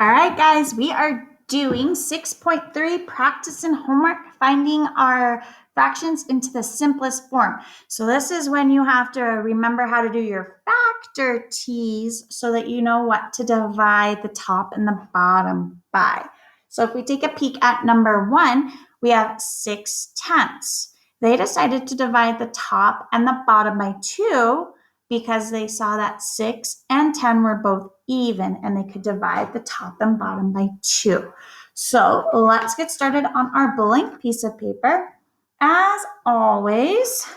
All right, guys, we are doing 6.3 practice and homework, finding our fractions into the simplest form. So this is when you have to remember how to do your factor t's so that you know what to divide the top and the bottom by. So if we take a peek at number 1, we have 6/10. They decided to divide the top and the bottom by 2 because they saw that 6 and 10 were both even and they could divide the top and bottom by 2. So let's get started on our blank piece of paper. As always,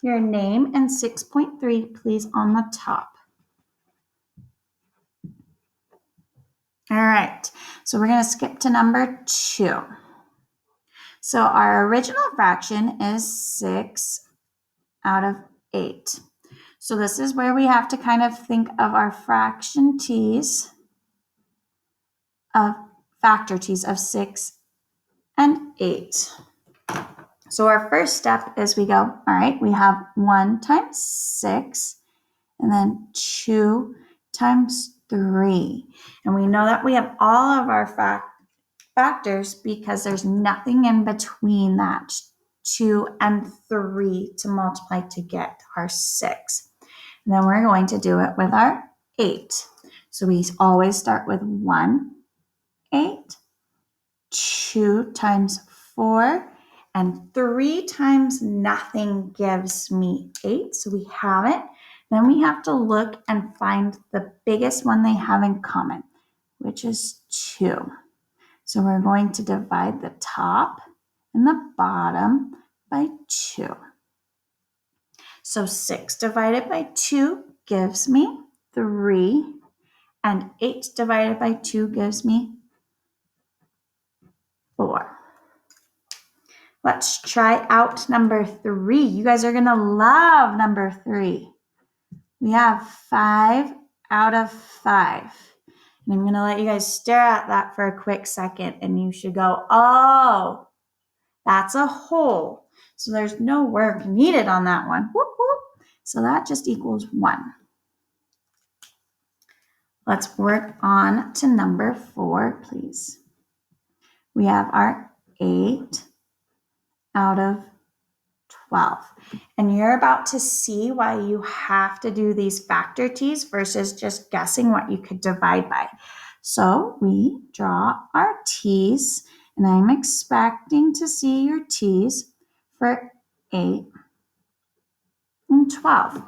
your name and 6.3, please, on the top. All right, so we're going to skip to number 2. So our original fraction is 6/8. So this is where we have to kind of think of our fraction t's, of factor t's of 6 and 8. So our first step is we go, all right, we have 1 times 6 and then 2 times 3. And we know that we have all of our factors because there's nothing in between that 2 and 3 to multiply to get our 6. And then we're going to do it with our 8. So we always start with 1, 8, 2 times 4, and 3 times nothing gives me 8. So we have it. Then we have to look and find the biggest one they have in common, which is 2. So we're going to divide the top and the bottom by 2. So 6 divided by 2 gives me 3, and 8 divided by 2 gives me 4. Let's try out number 3. You guys are going to love number 3. We have 5/5. And I'm going to let you guys stare at that for a quick second, and you should go, oh, that's a whole. So there's no work needed on that one. Whoop, whoop. So that just equals 1. Let's work on to number 4, please. We have our 8/12. And you're about to see why you have to do these factor t's versus just guessing what you could divide by. So we draw our t's, and I'm expecting to see your t's for 8 and 12.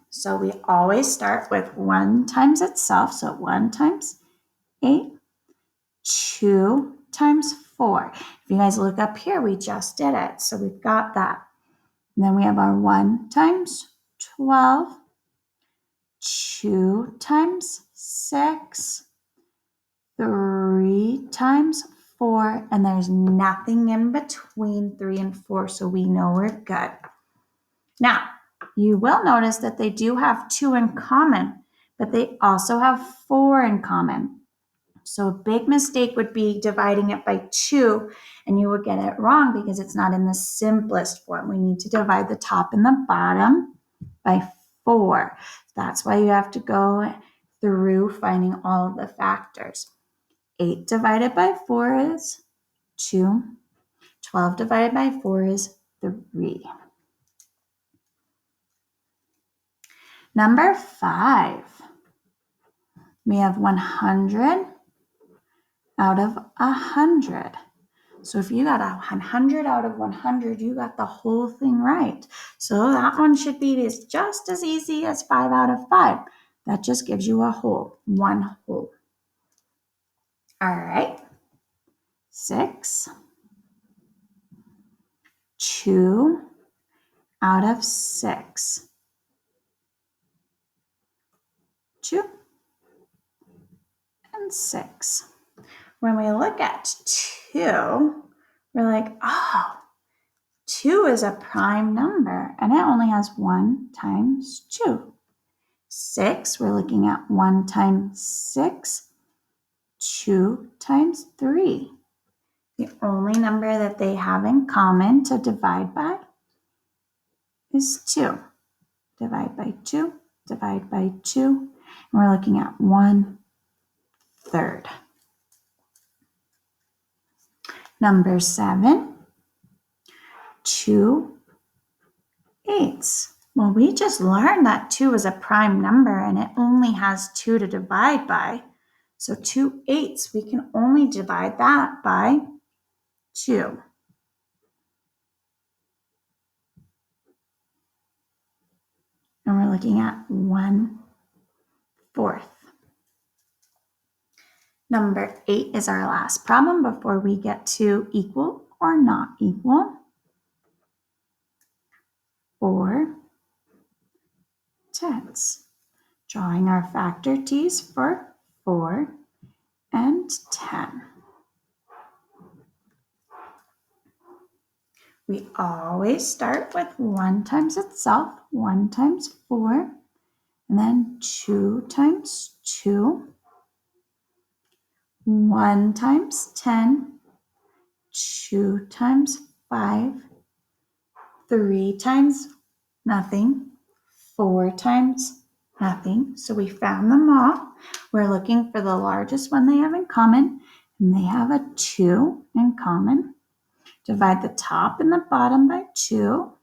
So we always start with 1 times itself. So 1 times 8, 2 times 4. If you guys look up here, we just did it. So we've got that. And then we have our 1 times 12, 2 times 6, 3 times 4, and there's nothing in between 3 and 4, so we know we're good. Now, you will notice that they do have 2 in common, but they also have 4 in common. So a big mistake would be dividing it by 2, and you would get it wrong because it's not in the simplest form. We need to divide the top and the bottom by 4. That's why you have to go through finding all of the factors. 8 divided by 4 is 2. 12 divided by 4 is 3. Number 5. We have 100/100. So if you got 100/100, you got the whole thing right. So that one should be just as easy as 5/5. That just gives you a whole, 1 whole. All right. 6, 2/6. 2 and 6. When we look at 2, we're like, oh, 2 is a prime number, and it only has 1 times 2. 6, we're looking at 1 times 6, 2 times 3. The only number that they have in common to divide by is 2. Divide by 2, divide by 2. And we're looking at 1, third. Number 7, 2 eighths. Well, we just learned that 2 is a prime number and it only has 2 to divide by. So 2 eighths, we can only divide that by 2. And we're looking at 1/4. Number 8 is our last problem before we get to equal or not equal. 4 tenths. Drawing our factor t's for 4 and 10. We always start with 1 times itself, 1 times 4, and then 2 times 2, 1 times 10, 2 times 5, 3 times nothing, 4 times nothing. So we found them all. We're looking for the largest one they have in common, and they have a 2 in common. Divide the top and the bottom by 2.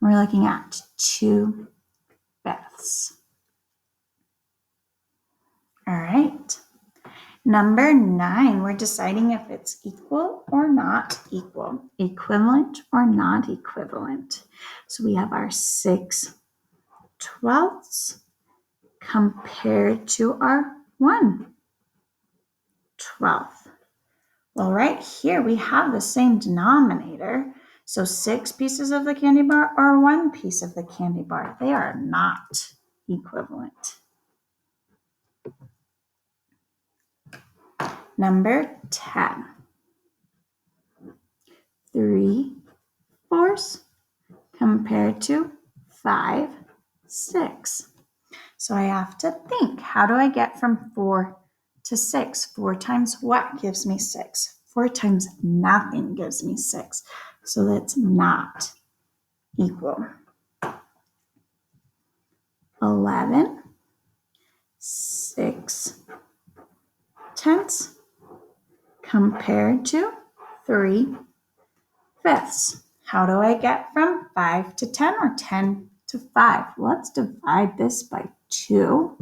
We're looking at 2/5. All right. Number 9, we're deciding if it's equal or not equal, equivalent or not equivalent. So we have our 6/12 compared to our 1/12. Well, right here we have the same denominator. So 6 pieces of the candy bar or 1 piece of the candy bar. They are not equivalent. Number 10. 3/4 compared to 5/6. So I have to think, how do I get from 4 to 6? 4 times what gives me 6? 4 times nothing gives me 6. So that's not equal. 11 6/10 compared to 3/5. How do I get from 5 to 10 or 10 to 5? Let's divide this by 2.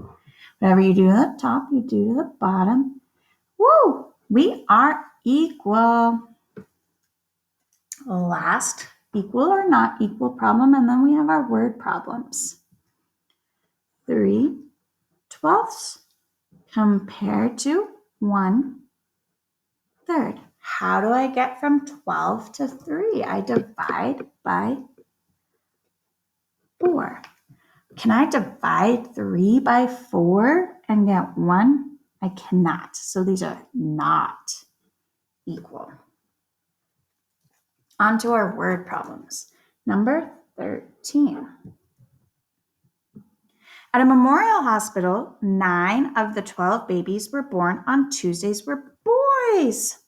Whatever you do to the top, you do to the bottom. Woo! We are equal. Last equal or not equal problem, and then we have our word problems. 3/12 compared to 1/3. How do I get from 12 to 3? I divide by 4. Can I divide 3 by 4 and get 1? I cannot. So these are not equal. On to our word problems. Number 13. At a memorial hospital, 9 of the 12 babies were born on Tuesdays were boys.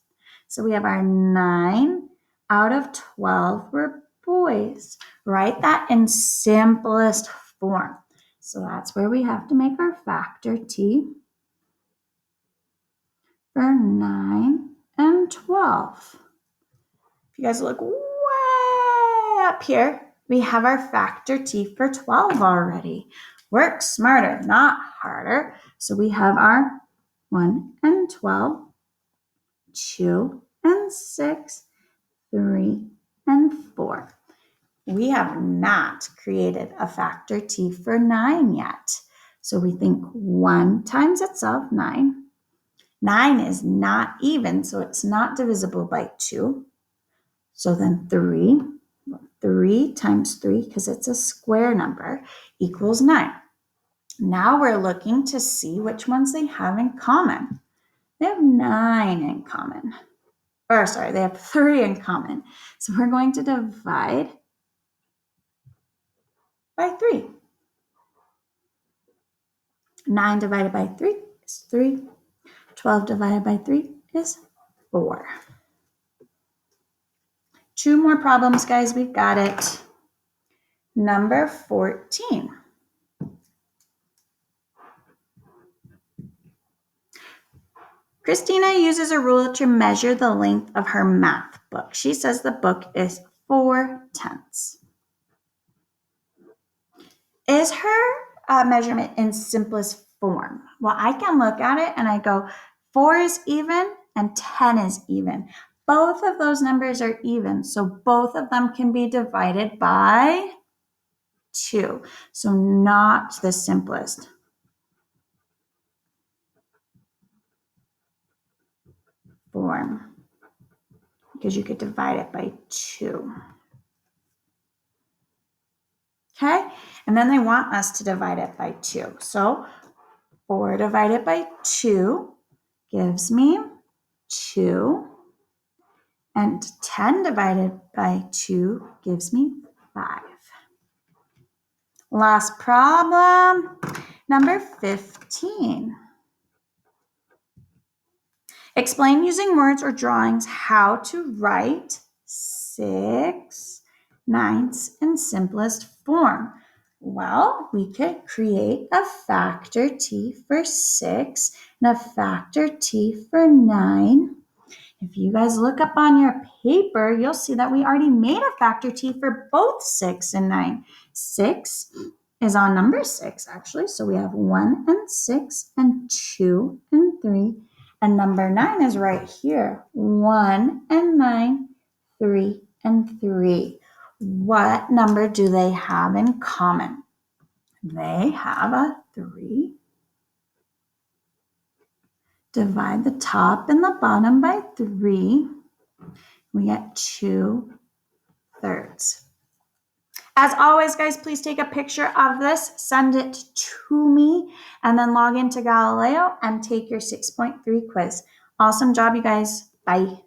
So we have our 9 out of 12 were boys. Write that in simplest form. So that's where we have to make our factor t for 9 and 12. If you guys look way up here, we have our factor t for 12 already. Work smarter, not harder. So we have our 1 and 12, 2 and 6, 3 and 4. We have not created a factor t for 9 yet. So we think 1 times itself, 9. 9 is not even, so it's not divisible by 2. So then 3 times 3, because it's a square number, equals 9. Now we're looking to see which ones they have in common. They have 9 in common. They have 3 in common. So we're going to divide by 3. 9 divided by 3 is 3. 12 divided by 3 is 4. 2 more problems, guys. We've got it. Number 14. Christina uses a ruler to measure the length of her math book. She says the book is 4/10. Is her measurement in simplest form? Well, I can look at it and I go, 4 is even and 10 is even. Both of those numbers are even, so both of them can be divided by 2. So not the simplest form, because you could divide it by 2. Okay, and then they want us to divide it by 2. So 4 divided by 2 gives me 2. And 10 divided by 2 gives me 5. Last problem, number 15. Explain using words or drawings how to write 6/9 in simplest form. Well, we could create a factor t for 6 and a factor t for 9. If you guys look up on your paper, you'll see that we already made a factor t for both 6 and 9. 6 is on number 6, actually. So we have 1 and 6 and 2 and 3. And number 9 is right here. 1 and 9, 3 and 3. What number do they have in common? They have a 3. Divide the top and the bottom by 3. We get 2/3. As always, guys, please take a picture of this, send it to me, and then log into Galileo and take your 6.3 quiz. Awesome job, you guys. Bye.